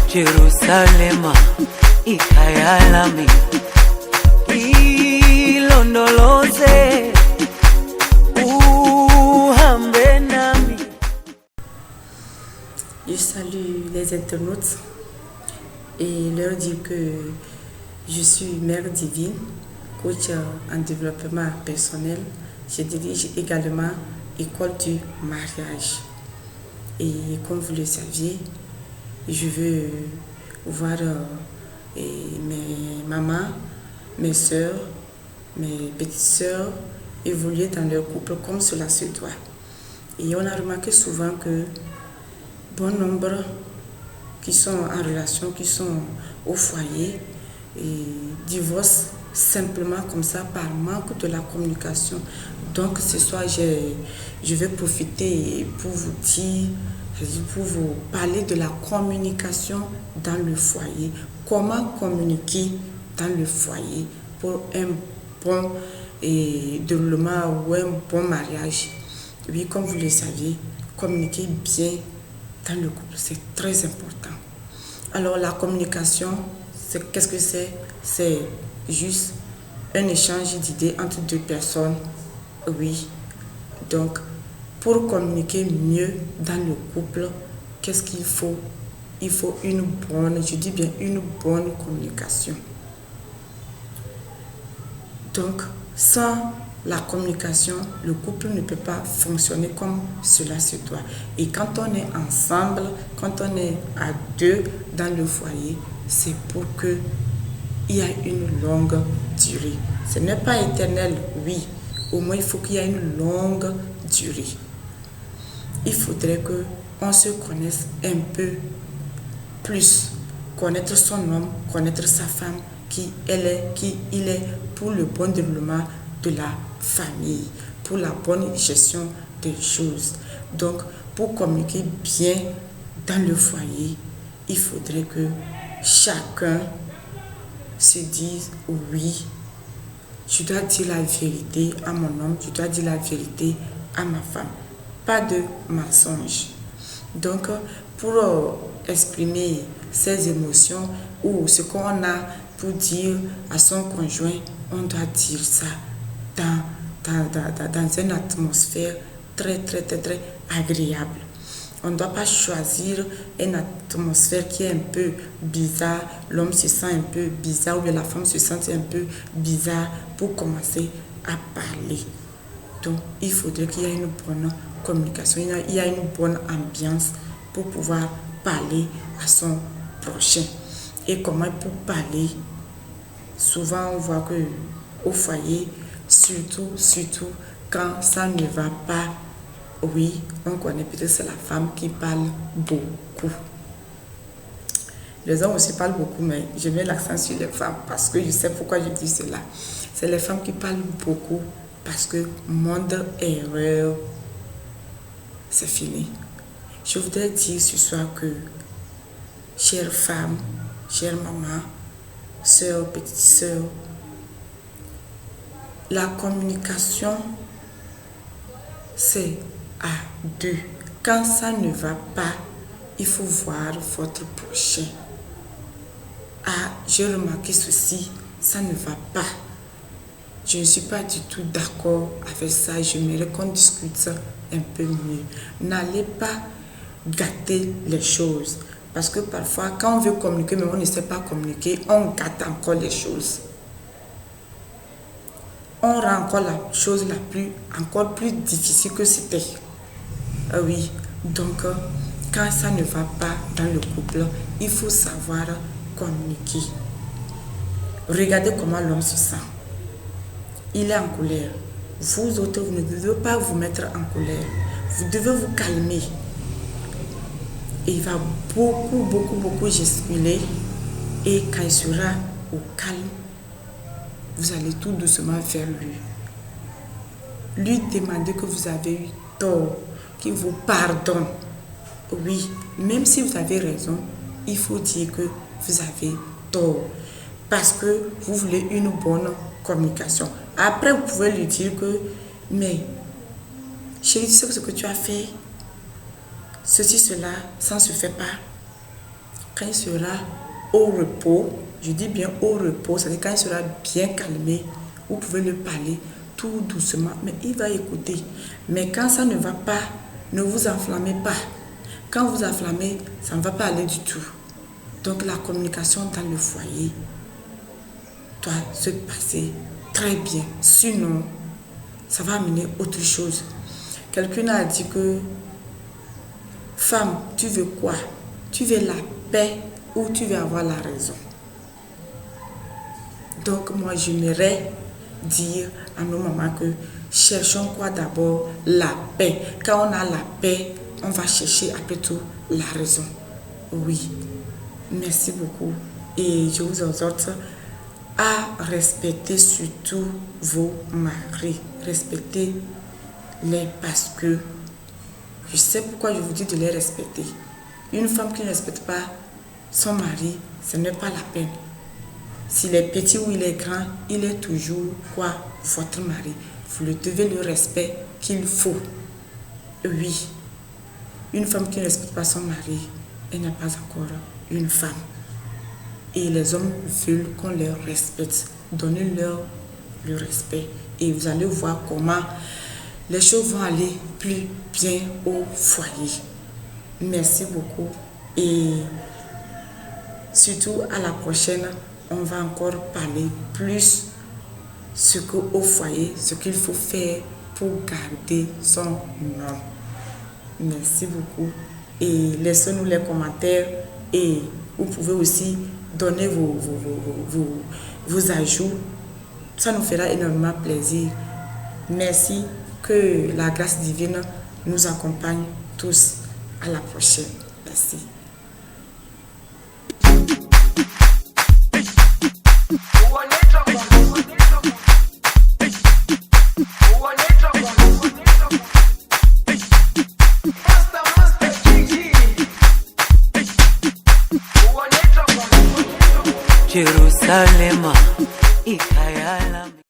Jerusalema ikayalami ilondoloze uhambe nami. Je salue les internautes et leur dire que je suis mère divine, coach en développement personnel. Je dirige également École du mariage. Et comme vous le saviez, je veux voir mes mamans, mes soeurs, mes petites soeurs évoluer dans leur couple comme cela se doit. Et on a remarqué souvent que bon nombre qui sont en relation, qui sont au foyer, et divorcent simplement comme ça par manque de la communication. Donc ce soir, je vais profiter pour vous dire, pour vous parler de la communication dans le foyer. Comment communiquer dans le foyer pour un bon déroulement ou un bon mariage. Oui, comme vous le savez, communiquer bien dans le couple, c'est très important. Alors la communication, qu'est-ce que c'est? C'est juste un échange d'idées entre deux personnes. Oui, donc pour communiquer mieux dans le couple, qu'est-ce qu'il faut? Il faut une bonne, je dis bien une bonne communication. Donc, sans la communication, le couple ne peut pas fonctionner comme cela se doit. Et quand on est ensemble, quand on est à deux dans le foyer, c'est pour qu'il y ait une longue durée. Ce n'est pas éternel, oui. Au moins, il faut qu'il y ait une longue durée. Il faudrait qu'on se connaisse un peu plus. Connaître son homme, connaître sa femme, qui elle est, qui il est, pour le bon déroulement de la famille, pour la bonne gestion des choses. Donc, pour communiquer bien dans le foyer, il faudrait que chacun se dise oui, je dois dire la vérité à mon homme, je dois dire la vérité à ma femme. Pas de mensonge. Donc, pour exprimer ses émotions ou ce qu'on a pour dire à son conjoint, on doit dire ça dans une atmosphère très agréable. On ne doit pas choisir une atmosphère qui est un peu bizarre, l'homme se sent un peu bizarre ou bien la femme se sent un peu bizarre pour commencer à parler. Donc, il faudrait qu'il y ait une bonne communication, il y a une bonne ambiance pour pouvoir parler à son prochain. Et comment pour parler? Souvent, on voit que au foyer, surtout quand ça ne va pas, oui, on connaît peut-être c'est la femme qui parle beaucoup. Les hommes aussi parlent beaucoup, mais je mets l'accent sur les femmes parce que je sais pourquoi je dis cela. C'est les femmes qui parlent beaucoup parce que moindre erreur, c'est fini. Je voudrais dire ce soir que, chères femmes, chères mamans, sœurs, petites sœurs, la communication, c'est à deux. Quand ça ne va pas, il faut voir votre prochain. Ah, j'ai remarqué ceci, ça ne va pas. Je ne suis pas du tout d'accord avec ça. J'aimerais qu'on discute ça un peu mieux. N'allez pas gâter les choses. Parce que parfois, quand on veut communiquer, mais on ne sait pas communiquer, on gâte encore les choses. On rend encore la chose encore plus difficile que c'était. Ah oui, donc quand ça ne va pas dans le couple, il faut savoir communiquer. Regardez comment l'homme se sent. Il est en colère. Vous autres, vous ne devez pas vous mettre en colère. Vous devez vous calmer. Et il va beaucoup gesticuler. Et quand il sera au calme, vous allez tout doucement vers lui. Lui demander que vous avez eu tort, qu'il vous pardonne. Oui, même si vous avez raison, il faut dire que vous avez tort. Parce que vous voulez une bonne communication. Après, vous pouvez lui dire que, mais, chérie, tu sais ce que tu as fait, ceci, cela, ça ne se fait pas. quand il sera au repos, je dis bien au repos, c'est-à-dire quand il sera bien calmé, vous pouvez lui parler tout doucement, mais il va écouter. Mais quand ça ne va pas, ne vous enflammez pas. Quand vous enflammez, ça ne va pas aller du tout. Donc la communication dans le foyer doit se passer très bien. Sinon, ça va amener autre chose. Quelqu'un a dit que femme, tu veux quoi? Tu veux la paix ou tu veux avoir la raison? Donc moi, j'aimerais dire à nos mamans que cherchons quoi d'abord? La paix. Quand on a la paix, on va chercher après tout la raison. Oui. Merci beaucoup. Et je vous exhorte à respecter surtout vos maris. Respectez-les parce que je sais pourquoi je vous dis de les respecter. Une femme qui ne respecte pas son mari, ce n'est pas la peine. S'il est petit ou il est grand, il est toujours quoi? Votre mari. Vous lui devez le respect qu'il faut. Oui. Une femme qui ne respecte pas son mari, elle n'est pas encore une femme. Et les hommes veulent qu'on leur respecte. Donnez-leur le respect. Et vous allez voir comment les choses vont aller plus bien au foyer. Merci beaucoup. Et surtout à la prochaine, on va encore parler plus ce qu'au foyer, ce qu'il faut faire pour garder son nom. Merci beaucoup. Et laissez-nous les commentaires et vous pouvez aussi donner vos ajouts. Ça nous fera énormément plaisir. Merci. Que la grâce divine nous accompagne tous. À la prochaine. Merci. Jerusalema